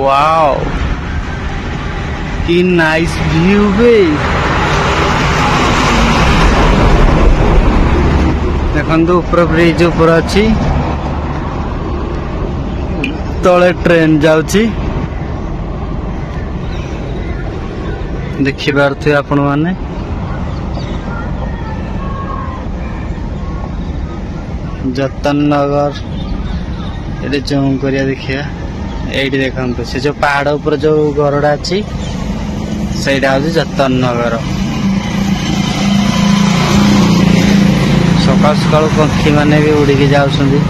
Wow कि nice view बे देखंतु ऊपर ब्रिज ऊपर अच्छी तले ट्रेन जाउची देखि पारथि आपण माने जतन नगर ये जूम करिया देखिया एठी देखंतु से जो पहाड़ ऊपर जो घरडा अछि सेटा होची जतन नगर सकाल सकाल पंखी माने भी उड़ी के जाउछंदी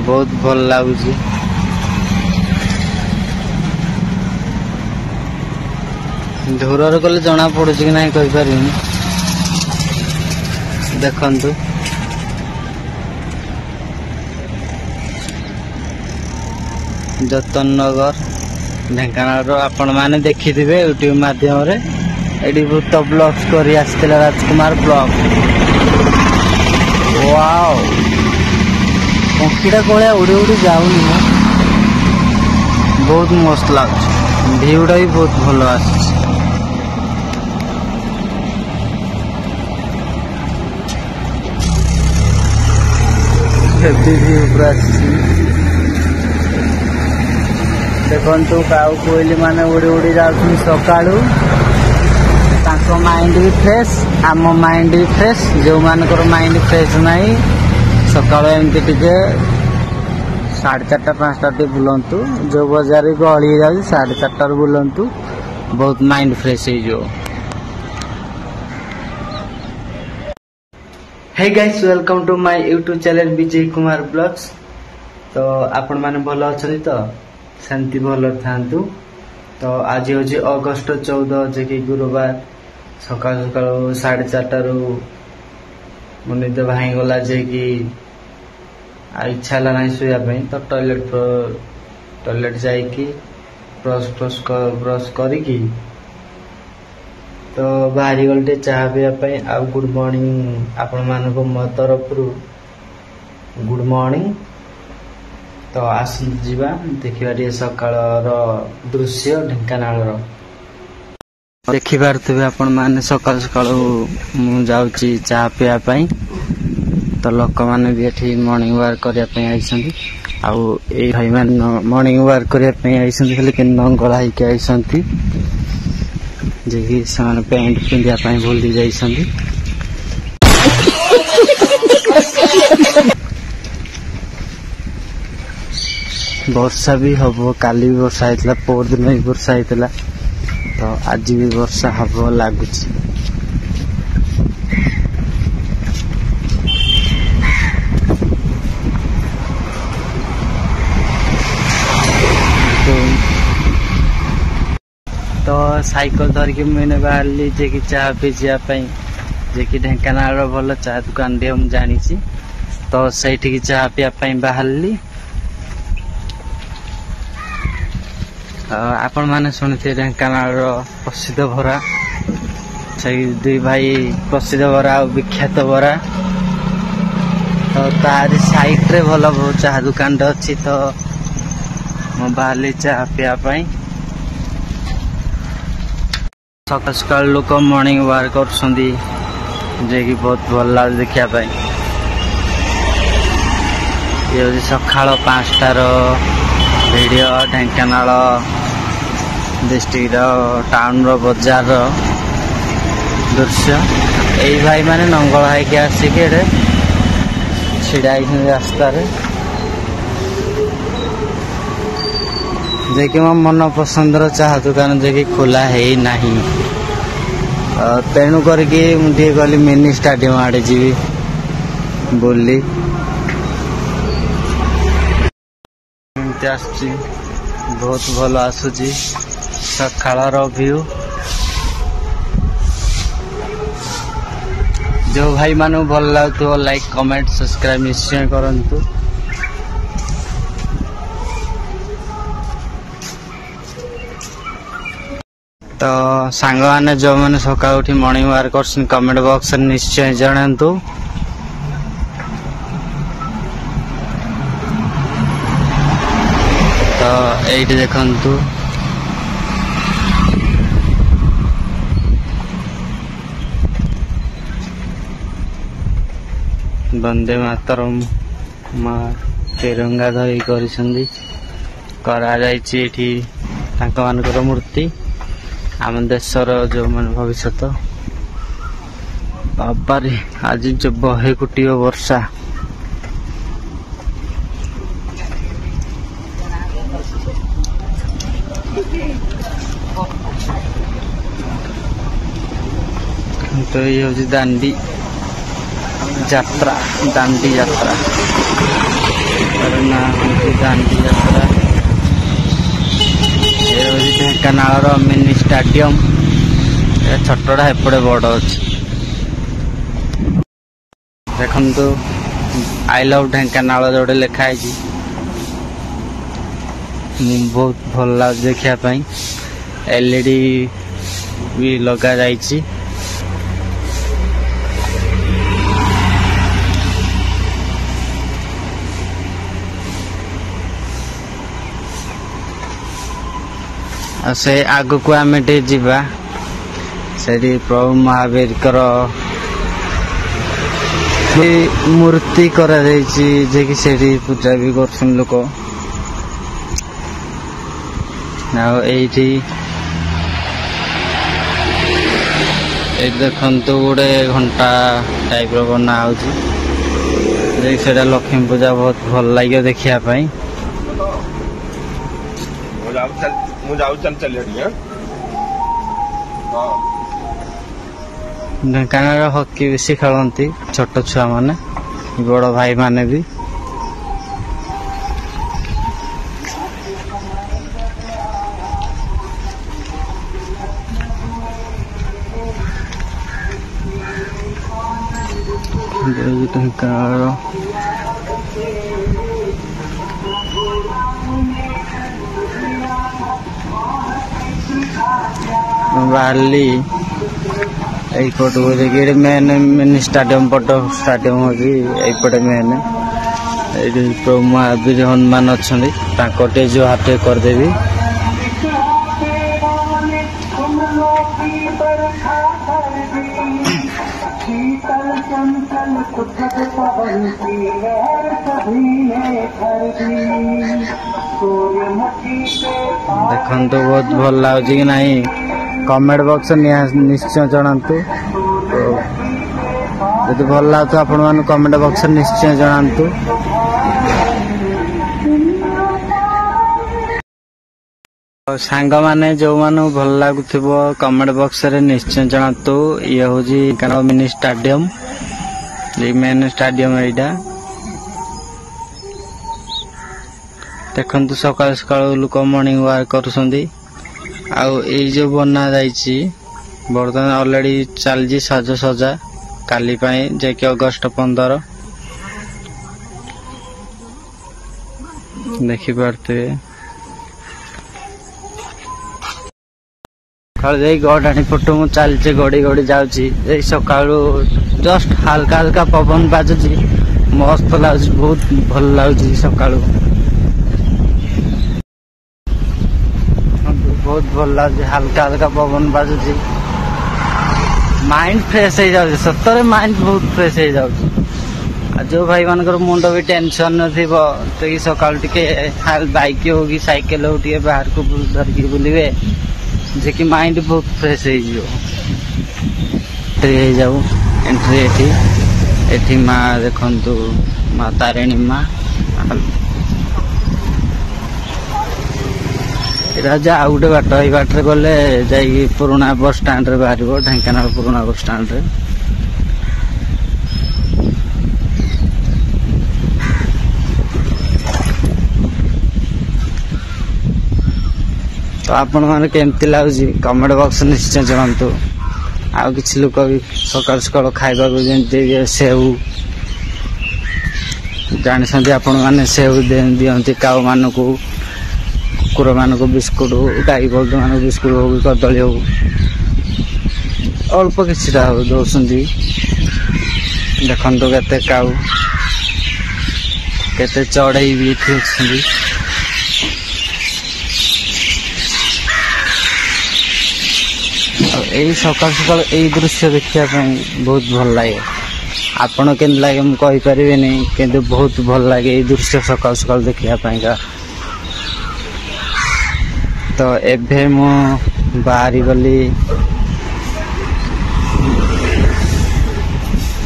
बहुत भल लागुची दूर गले जना पड़ुच कि नहीं कहि पारिनी देखंतु जतन नगर ढेंकानाल आपण माने देखिथिबे यूट्यूब माध्यम रे एडी बहुत ब्लॉग्स करी आस्थिला राजकुमार ब्लॉग वाओ पंखीटा कोळ्या उड़ी उड़ी जाउनी बहुत मस्त लागछ व्यूटा भी बहुत भलो आछि देखु काउ कोइली माने उड़ी उड़ी जाउछन सकाळू ताको माइंड भी फ्रेश आम माइंड भी फ्रेश जो मानकर माइंड फ्रेश नहीं सकाळू एमती टिके 4:30 5टा बुलंतु जो बाजार गली जाउछ 4:30 बुलंतु बहुत माइंड फ्रेश हो जो। Hey guys welcome to my YouTube channel Vijay Kumar blogs. तो आपण माने भलो अछनी तो शांति भलो थांतु। तो आज होची अगस्त 14 जे कि गुरुवार सकाळ सकाळ 4:30 रु मुनि तो भाई गला जे कि इच्छा ला नहीं सोया पई तो टॉयलेट जाई कि ब्रश करी कि तो बाहरी गलटे चाह पिया पई आ गुड मॉर्निंग आपण मानको मो तरफ रु गुड मॉर्निंग। तो आसन जीवा देखिबा रे सकाळ रो दृश्य ढेंकानाल रो देखि पारथबे आपण माने सकाळ सकाळ मु जाउची चाह पिया पई। तो लोक माने भी एठी मॉर्निंग वॉक करिया पई आइसंती आ ए भाई मान मॉर्निंग वॉक करिया पई आइसंती लेकिन नंगला ही के आइसंती जे कि सान पैंट पिंदिया पई भूल दी जाइसंती। वर्षा भी हबो काली भी वर्षा आइतला पोर दिन भी वर्षा आइतला तो आज भी वर्षा हबो लागुची। तो साइकिल धर के मैंने बाहरली जे कि चाह पीजिया पई जे कि ढेंकानाल रो भलो चाह दुकान दे हम जानी छी तो सेठी की चाह पिया पई बाहरली। आपण माने सुनते ढेंकानाल रो प्रसिद्ध बरा से दुई भाई प्रसिद्ध बरा और विख्यात बरा तो तार साइड रे भलो चाह दुकान रे अछि तो मो बाहरली चाह पिया पई। सकाल सकाल लोक मॉर्निंग वॉक करछंदी जे कि बहुत भल लाग देखिया पाई। ये सकाळ 5टार वीडियो ढेंकानाल डिस्ट्रिक्ट टाउन रो बाजार रो दृश्य एई भाई माने नंगल हाई के आसी के छिड़ा रास्ता रे जे कि मो मन पसंद रो चाह दुकान जे कि खोला है नहीं तेणु करके मुझे गली मिनी स्टाडियम आड़े जीवी बोली बहुत भल आसुची सकाळ व्यू। जो भाई मानू भल लगुव लाइक कमेंट सब्सक्राइब निश्चय करंतु। तो सांग मैंने जो मैंने सकाळ उठी मॉर्निंग वॉक करछन कमेंट बॉक्स में निश्चय जणांतु। तो এইଠି ଦେଖନ୍ତୁ ବନ୍ଦେ ମାତରମ୍ ମା ତିରଙ୍ଗା ଧରି କରିଛନ୍ତି କରାଯାଇଛି ଏଠି ତାଙ୍କ ମାନଙ୍କର ମୂର୍ତ୍ତି ଆମ ଦେଶର ଯୋଉମାନେ ଭବିଷ୍ୟତ ବାବାରେ ଆଜି ଯୋଉ ବହେ କୁଟିବ ବର୍ଷା तो ये हूँ दांडी यात्रा दांडी यात्रा ना दांडी यात्रा ये हूँ ढेंकानाल मिनी स्टाडियम छोटा एपटे बड़ अच्छी देखो आई लव ढेंकानाल जोड़े लिखाई बहुत भल लगे देखापी एलईडी भी लगा जाइए से आग को आम जा से प्रभु महावीर मूर्ति करा जे कि से पूजा भी कर लोक देखु गोटे घंटा टाइप बना हो लक्ष्मी पूजा बहुत भल लगे देखापी ढेंकानाल हॉकी बेसी खेलती छोट छुआ माने बड़ भाई माने भी ढेंकानाल बाहरली पट को देखिए मेन मिनी स्टाडियम पट स्टाडियम होपटे मेन प्रभु महावीर हनुमान अच्छा जो हाथ करदेवी देखो बहुत भल लगे कि नहीं कमेंट बॉक्स निश्चय जनातु यदि भल लगे आपण मान कमेंट बॉक्स निश्चय जनातु सांग माने जो मानु भल लगुथिबो कमेंट बॉक्स रे निश्चय जनातु ये होजी ढेंकानाल मिनी स्टाडियम ये मेन स्टाडियम एटा देखंतु सकाळ सकाळ लोक मॉर्निंग वॉक करूसंदी आउ ए जो बना जाइछि बर्तमान ऑलरेडी चलजी सज सजा काली पाए जे कि अगस्त 15 देखि पारते काल जे गडानी फोटो मु चलचे गडी गडी जाउछि ए सकाळू जस्ट हल्का हल्का पवन बाजुछि मस्त लागुछि बहुत भल लागुछि सकाळू बहुत भल लगे हल्का हल्का पवन बाजुची माइंड फ्रेश हो जाए सतरे माइंड बहुत फ्रेश हो जाए जो भाई मान मुंड भी टेंशन नथी सकाल टे बाइक हो कि साइकिल हो बाहर को धरिकी बुलिवे जे कि माइंड बहुत फ्रेश हो जाऊ एंट्री एठी माँ देखंतु माँ तारिणी माँ राजा आउ गोटे बाट ये बाटे गले जा पुराना बस स्टाण्ड बाहर ढेंकानाल पुराना बस स्टाण्ड तो आपण मैंने केमती लगुच कमेंट बॉक्स निश्चय जनातु आउ किछि लोक भी सकाल सकाल खाइबा को सेव जानी आपण मैंने सेव दिखती काउ मान को कुकुर मान को बिस्कुट हो गाई बलद मान बिस्कुट हो कदली हो अल्प किछिटा हो दौरान देखो केते काउ केते चढ़ई भी ଏଇ ସକାଳୁ ସକାଳୁ ଏଇ ଦୃଶ୍ୟ ଦେଖିବା ପାଇଁ ବହୁତ ଭଲ ଲାଗେ। ଆପଣ କେମିତି ଲାଗେ ମୁଁ କହିପାରିବିନି, କିନ୍ତୁ ବହୁତ ଭଲ ଲାଗେ ଏଇ ଦୃଶ୍ୟ ସକାଳୁ ସକାଳୁ ଦେଖିବା ପାଇଁକା। ତ ଏବେ ମୁଁ ବାହାରି ଗଲି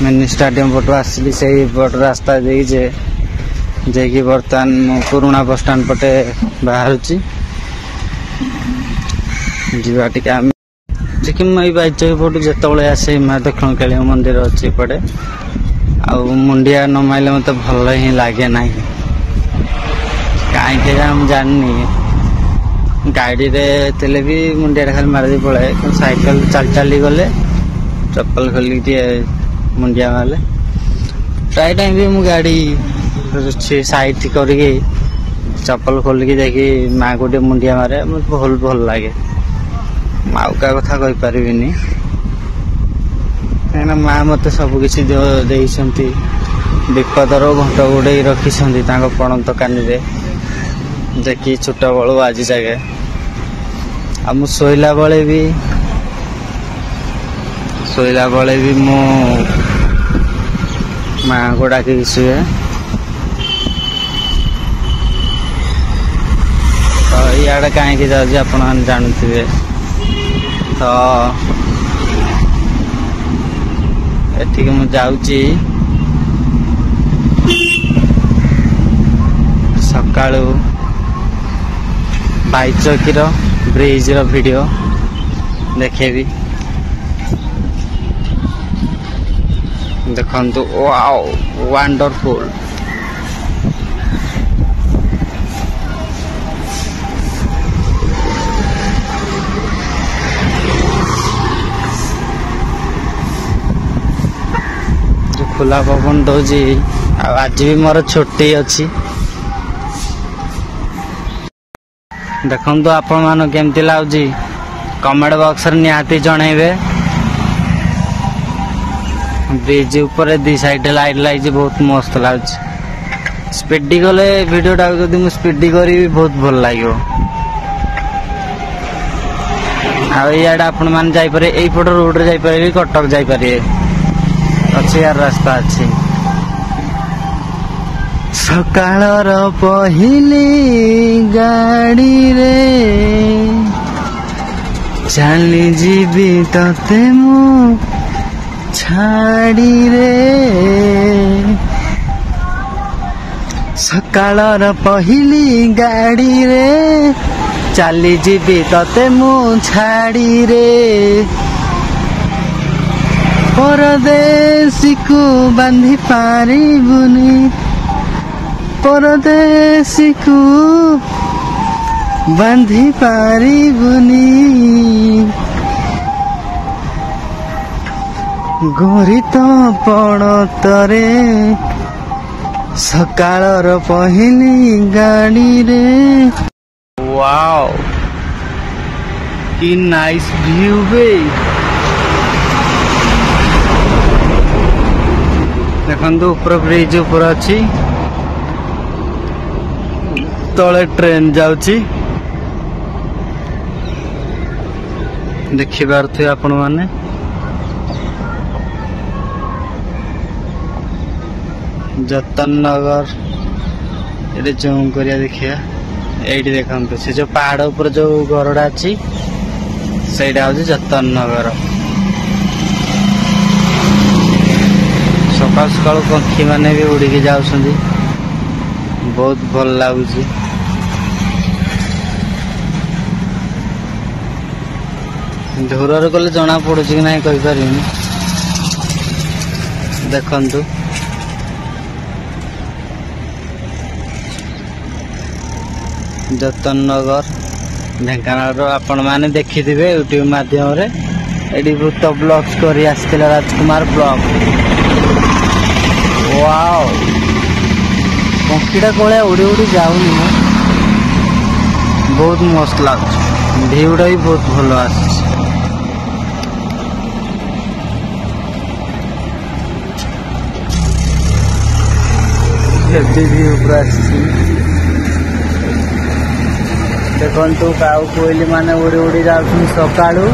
ମିନି ଷ୍ଟାଡିୟମ ପଟୁ ଆସିଲି, ସେଇ ପଟ ରାସ୍ତା ଦେଇକି ଯାଇକି ବର୍ତ୍ତମାନ ମୁଁ ପୁରୁଣା ବସଷ୍ଟାଣ୍ଡ ପଟେ ବାହାରୁଛି। ଯିବା ଟିକେ ଆମେ କି ମୁଁ ଏଇ ବାଇଚକି ପଟୁ ଯେତେବେଳେ ଆସେ ମା ଦକ୍ଷିଣକାଳୀ ମନ୍ଦିର ଅଛି ଏପଟେ, ଆଉ ମୁଣ୍ଡିଆ ନ ମାଇଲେ ମୋତେ ଭଲ ହିଁ ଲାଗେ ନାହିଁ। କାହିଁକି ମୁଁ ଜାଣିନି, ଗାଡ଼ିରେ ଥିଲେ ବି ମୁଣ୍ଡିଆଟା ଖାଲି ମାରିଦେଇ ପଳାଏ, କିନ୍ତୁ ସାଇକେଲ ଚାଲି ଚାଲି ଗଲେ ଚପଲ ଖୋଲିକି ଟିକେ ମୁଣ୍ଡିଆ ମାରିଲେ। ପ୍ରାୟ ଟାଇମ୍ ବି ମୁଁ ଗାଡ଼ି ସାଇଡ୍ କରିକି ଚପଲ ଖୋଲିକି ଯାଇକି ମାଆକୁ ଟିକେ ମୁଣ୍ଡିଆ ମାରେ, ମୋତେ ବହୁତ ଭଲ ଲାଗେ। ଆଉ କାହା କଥା କହିପାରିବିନି, କାହିଁକିନା ମା ମୋତେ ସବୁ କିଛି ଦେଇଛନ୍ତି। ବିପଦର ଘଣ୍ଟ ଗୋଡ଼େଇ ରଖିଛନ୍ତି ତାଙ୍କ ପଣତ କାନିରେ, ଯାଇକି ଛୋଟବେଳୁ ଆଜି ଯାକେ। ଆଉ ମୁଁ ଶୋଇଲା ବେଳେ ବି ମୁଁ ମାଆଙ୍କୁ ଡାକିକି ଶୁଏ। ତ ଇଆଡ଼େ କାହିଁକି ଯାଉଛି ଆପଣମାନେ ଜାଣୁଥିବେ। ତ ଏଠିକି ମୁଁ ଯାଉଛି ସକାଳୁ ବାଇଚକିର ବ୍ରିଜର ଭିଡ଼ିଓ ଦେଖେଇବି। ଦେଖନ୍ତୁ, ୱାଓ ୱାଣ୍ଡରଫୁଲ। ଖୋଲା ପବନ ଦଉଛି, ଆଉ ଆଜି ବି ମୋର ଛୁଟି ଅଛି। ଦେଖନ୍ତୁ ଆପଣମାନଙ୍କୁ କେମିତି ଲାଗୁଛି କମେଣ୍ଟ ବକ୍ସରେ ନିହାତି ଜଣେଇବେ। ବ୍ରିଜ ଉପରେ ଦି ସାଇଡ୍ ଲାଇଟ୍ ଲାଗିଛି, ବହୁତ ମସ୍ତ ଲାଗୁଛି। ସ୍ପିଡି ଗଲେ ଭିଡ଼ିଓଟାକୁ ଯଦି ମୁଁ ସ୍ପିଡି କରିବି ବହୁତ ଭଲ ଲାଗିବ। ଆଉ ଇଆଡ଼େ ଆପଣମାନେ ଯାଇପାରିବେ, ଏଇପଟ ରୋଡ଼ରେ ଯାଇପାରିବେ, କଟକ ଯାଇପାରିବେ, ଅଛି ୟାର ରାସ୍ତା ଅଛି। ସକାଳର ପହିଲି ଗାଡ଼ିରେ ଚାଲି ଯିବି ତତେ ମୁଁ ଛାଡ଼ିରେ। ସକାଳର ପହିଲି ଗାଡ଼ିରେ ଚାଲି ଯିବି ତତେ ମୁଁ ଛାଡ଼ିରେ। ପରଦେଶୀକୁ ବାନ୍ଧି ପାରିବୁନି, ପରଦେଶୀକୁ ବାନ୍ଧି ପାରିବୁନି। ଗରିତ ପଣତରେ ସକାଳର ପହିଲି ଗାଡ଼ିରେ। ୱାଓ, କି ନାଇସ୍ ଭିଉ ବେ। ଦେଖନ୍ତୁ ଉପର ବ୍ରିଜ ଉପରେ ଅଛି, ତଳେ ଟ୍ରେନ ଯାଉଛି, ଦେଖିପାରୁଥିବେ ଆପଣ ମାନେ। ଯତନ ନଗର ଏଠି ଜୁମ୍ କରିବା ଦେଖିବା। ଏଇଠି ଦେଖନ୍ତୁ, ସେ ଯୋଉ ପାହାଡ ଉପରେ ଯୋଉ ଘରଟା ଅଛି ସେଇଟା ହଉଛି ଯତନ ନଗର। ସକାଳୁ ସକାଳୁ ପକ୍ଷୀ ମାନେ ବି ଉଡ଼ିକି ଯାଉଛନ୍ତି, ବହୁତ ଭଲ ଲାଗୁଛି। ଦୂରରେ ଗଲେ ଜଣା ପଡୁଛି କି ନାହିଁ କହିପାରିବିନି। ଦେଖନ୍ତୁ, ଯତନ ନଗର ଢେଙ୍କାନାଳର ଆପଣମାନେ ଦେଖିଥିବେ ୟୁଟ୍ୟୁବ ମାଧ୍ୟମରେ। ଏଠି ଭୂତ ବ୍ଲଗ୍ସ କରି ଆସିଥିଲା ରାଜକୁମାର ବ୍ଲଗ। ୱାଓ, ପକ୍ଷୀଟା କୋଳିଆ ଉଡ଼ି ଉଡ଼ି ଯାଉନି ମୁଁ, ବହୁତ ମସ୍ତ ଲାଗୁଛି। ଭିଉଟା ବି ବହୁତ ଭଲ ଆସୁଛି। ହେଭି ଭିଉ ପୁରା ଆସିଛି। ଦେଖନ୍ତୁ, କାଉ କୋଇଲି ମାନେ ଉଡ଼ି ଉଡ଼ି ଯାଉଛନ୍ତି ସକାଳୁ।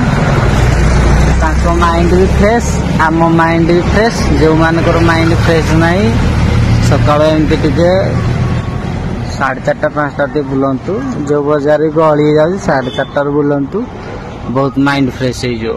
माइंड भी फ्रेश आम माइंड भी फ्रेश जो मानकर माइंड फ्रेश नहीं सका एमती टे 4:30 5टा बुलंतु जो बजार गहली जाऊँ 4:30 बुलंतु बहुत माइंड फ्रेश हो।